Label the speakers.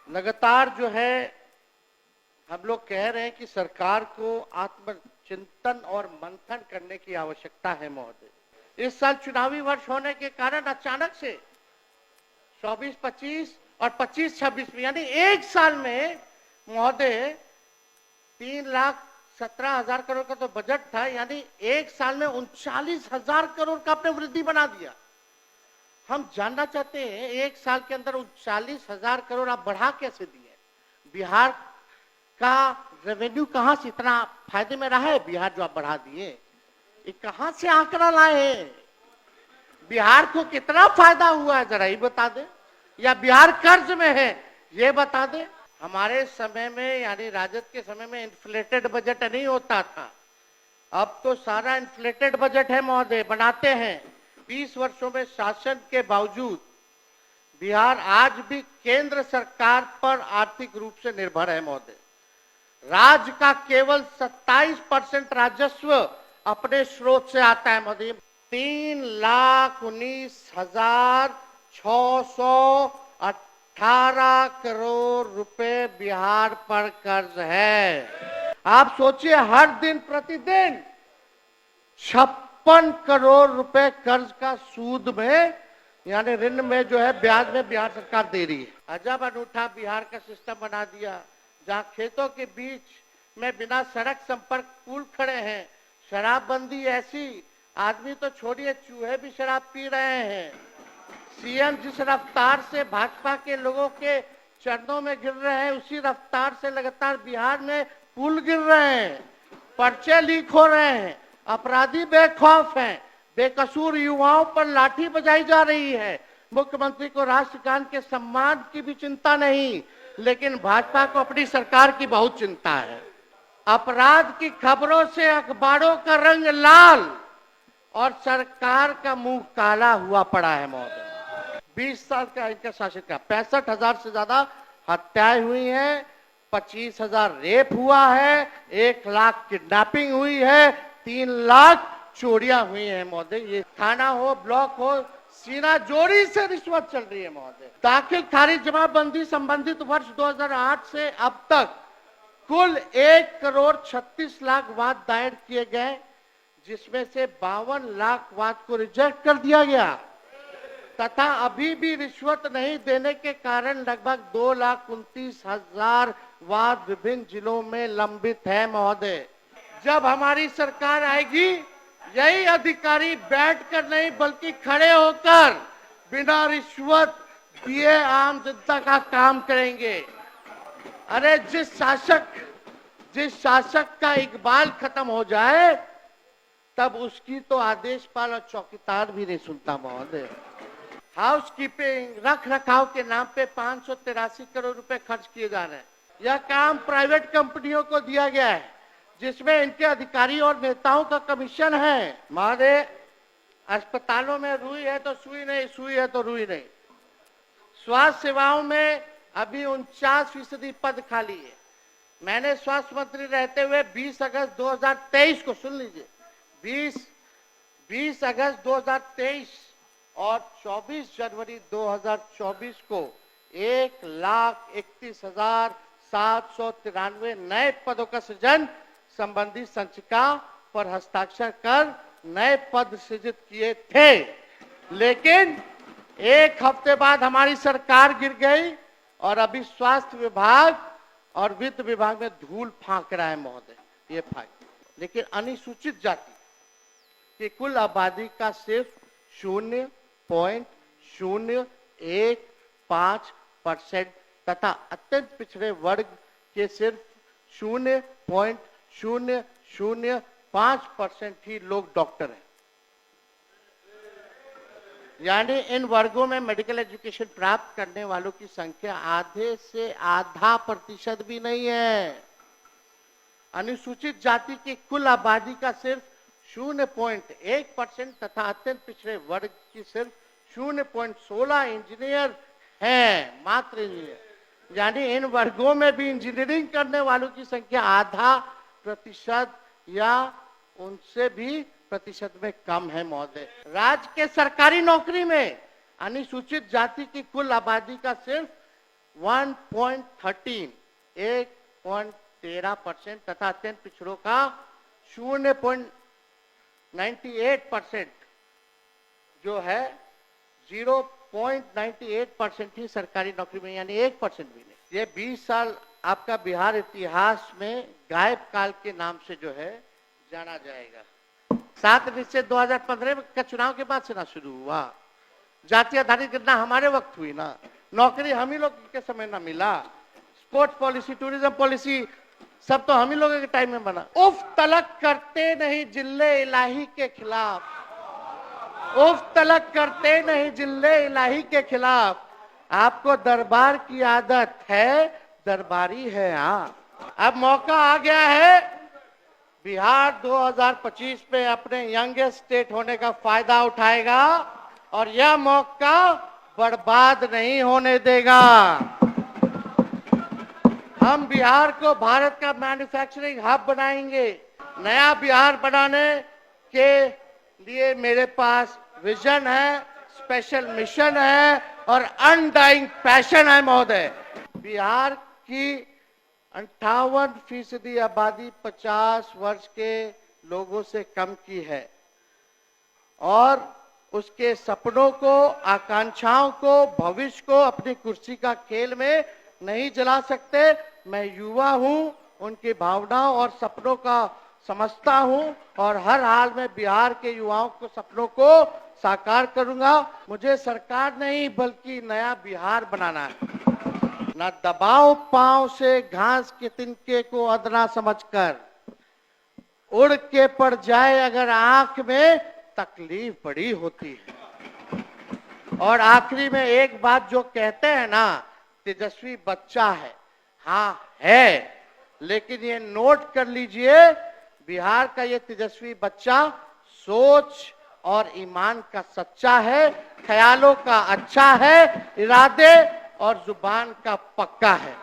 Speaker 1: लगातार जो है हम लोग कह रहे हैं कि सरकार को आत्मचिंतन और मंथन करने की आवश्यकता है महोदय। इस साल चुनावी वर्ष होने के कारण अचानक से 24-25 और 25-26 में यानी एक साल में महोदय 3,17,000 करोड़ का तो बजट था, यानी एक साल में 39,000 करोड़ का आपने वृद्धि बना दिया। हम जानना चाहते हैं एक साल के अंदर 39,000 करोड़ आप बढ़ा कैसे दिए? बिहार का रेवेन्यू कहां से इतना फायदे में रहा है? बिहार जो आप बढ़ा दिए, ये कहां से आंकड़ा लाए हैं? बिहार को कितना फायदा हुआ है जरा ये बता दे, या बिहार कर्ज में है ये बता दे। हमारे समय में यानी राजद के समय में इन्फ्लेटेड बजट नहीं होता था, अब तो सारा इन्फ्लेटेड बजट है महोदय, बनाते हैं। 20 वर्षों में शासन के बावजूद बिहार आज भी केंद्र सरकार पर आर्थिक रूप से निर्भर है महोदय। राज्य का केवल 27% राजस्व अपने स्रोत से आता है महोदय। 3,19,618 करोड़ रुपए बिहार पर कर्ज है। आप सोचिए, हर दिन प्रतिदिन 56 करोड़ रुपए कर्ज का सूद में यानी ऋण में जो है ब्याज में बिहार सरकार दे रही है। अजब अनूठा बिहार का सिस्टम बना दिया, जहां खेतों के बीच में बिना सड़क संपर्क पुल खड़े हैं। शराबबंदी ऐसी, आदमी तो छोड़िए चूहे भी शराब पी रहे हैं। सीएम जिस रफ्तार से भाजपा के लोगों के चरणों में गिर रहे हैं, उसी रफ्तार से लगातार बिहार में पुल गिर रहे हैं, पर्चे लीक हो रहे हैं, अपराधी बेखौफ हैं, बेकसूर युवाओं पर लाठी बजाई जा रही है। मुख्यमंत्री को राष्ट्रगान के सम्मान की भी चिंता नहीं, लेकिन भाजपा को अपनी सरकार की बहुत चिंता है। अपराध की खबरों से अखबारों का रंग लाल और सरकार का मुंह काला हुआ पड़ा है महोदय। 20 साल का इनका शासन का 65,000 से ज्यादा हत्याएं हुई हैं, 25,000 रेप हुआ है, 1 लाख किडनैपिंग हुई है, 3 लाख चोरियां हुई हैं महोदय। ये थाना हो, ब्लॉक हो, सीना जोरी से रिश्वत चल रही है महोदय। दाखिल खारिज जमाबंदी संबंधित वर्ष 2008 से अब तक कुल 1,36,00,000 वाद दायर किए गए, जिसमें से 52 लाख वाद को रिजेक्ट कर दिया गया तथा अभी भी रिश्वत नहीं देने के कारण लगभग 2,29,000 वाद विभिन्न जिलों में लंबित है महोदय। जब हमारी सरकार आएगी, यही अधिकारी बैठकर नहीं बल्कि खड़े होकर बिना रिश्वत दिए आम जनता का काम करेंगे। अरे जिस शासक का इकबाल खत्म हो जाए, तब उसकी तो आदेशपाल और चौकीदार भी नहीं सुनता महोदय। हाउस कीपिंग रख रखाव के नाम पे 583 करोड़ रुपए खर्च किए जा रहे हैं। यह काम प्राइवेट कंपनियों को दिया गया है, जिसमें इनके अधिकारी और नेताओं का कमीशन है। महोदय, अस्पतालों में रुई है तो सुई नहीं, सुई है तो रुई नहीं। स्वास्थ्य सेवाओं में अभी 49% पद खाली है। मैंने स्वास्थ्य मंत्री रहते हुए 20 अगस्त 2023 को, सुन लीजिए, 20 अगस्त 2023 और 24 जनवरी 2024 को 1,31,793 नए पदों का सृजन संबंधी संचिका पर हस्ताक्षर कर नए पद सृजित किए थे। लेकिन एक हफ्ते बाद हमारी सरकार गिर गई और अभी स्वास्थ्य विभाग और वित्त विभाग में धूल फांक रहा है महोदय, ये फायदा। लेकिन अनुसूचित जाति की कुल आबादी का सिर्फ 0.015% तथा अत्यंत पिछड़े वर्ग के सिर्फ 0.005% ही लोग डॉक्टर हैं। यानी इन वर्गों में मेडिकल एजुकेशन प्राप्त करने वालों की संख्या आधे से आधा प्रतिशत भी नहीं है। अनुसूचित जाति की कुल आबादी का सिर्फ 0.1% तथा अत्यंत पिछड़े वर्ग की सिर्फ 0.16 इंजीनियर हैं, मात्र इंजीनियर। यानी इन वर्गों में भी इंजीनियरिंग करने वालों की संख्या आधा प्रतिशत या उनसे भी प्रतिशत में कम है महोदय। राज्य के सरकारी नौकरी में अनुसूचित जाति की कुल आबादी का सिर्फ 1.13 1.13% तथा अत्यंत पिछड़ों का 0.98% जो है 0.98% ही सरकारी नौकरी में, यानी 1% भी नहीं। ये 20 साल आपका बिहार इतिहास में गायब काल के नाम से जो है जाना जाएगा। 7 निश्चय 2015 का चुनाव के बाद से ना शुरू हुआ। जाति आधारित गणना हमारे वक्त हुई ना, नौकरी हम ही लोग के समय ना मिला। स्पोर्ट्स पॉलिसी, टूरिज्म पॉलिसी सब तो हम ही लोगों के टाइम में बना। उफ तलक करते नहीं जिले इलाही के खिलाफ, उफ तलक करते नहीं जिले इलाही के खिलाफ। आपको दरबार की आदत है, दरबारी है। हाँ, अब मौका आ गया है बिहार 2025 में अपने यंगेस्ट स्टेट होने का फायदा उठाएगा और यह मौका बर्बाद नहीं होने देगा। हम बिहार को भारत का मैन्युफैक्चरिंग हब बनाएंगे। नया बिहार बनाने के लिए मेरे पास विजन है, स्पेशल मिशन है और अनडाइंग पैशन है महोदय। बिहार की 58% आबादी 50 वर्ष के लोगों से कम की है और उसके सपनों को, आकांक्षाओं को, भविष्य को अपनी कुर्सी का खेल में नहीं जला सकते। मैं युवा हूं, उनकी भावनाओं और सपनों का समझता हूं और हर हाल में बिहार के युवाओं को सपनों को साकार करूंगा। मुझे सरकार नहीं बल्कि नया बिहार बनाना है। न दबाओ पांव से घास के तिनके को अदना समझकर, उड़ के पड़ जाए अगर आंख में तकलीफ बड़ी होती है। और आखिरी में एक बात जो कहते हैं ना, तेजस्वी बच्चा है, हाँ है, लेकिन ये नोट कर लीजिए, बिहार का ये तेजस्वी बच्चा सोच और ईमान का सच्चा है, ख्यालों का अच्छा है, इरादे और जुबान का पक्का है।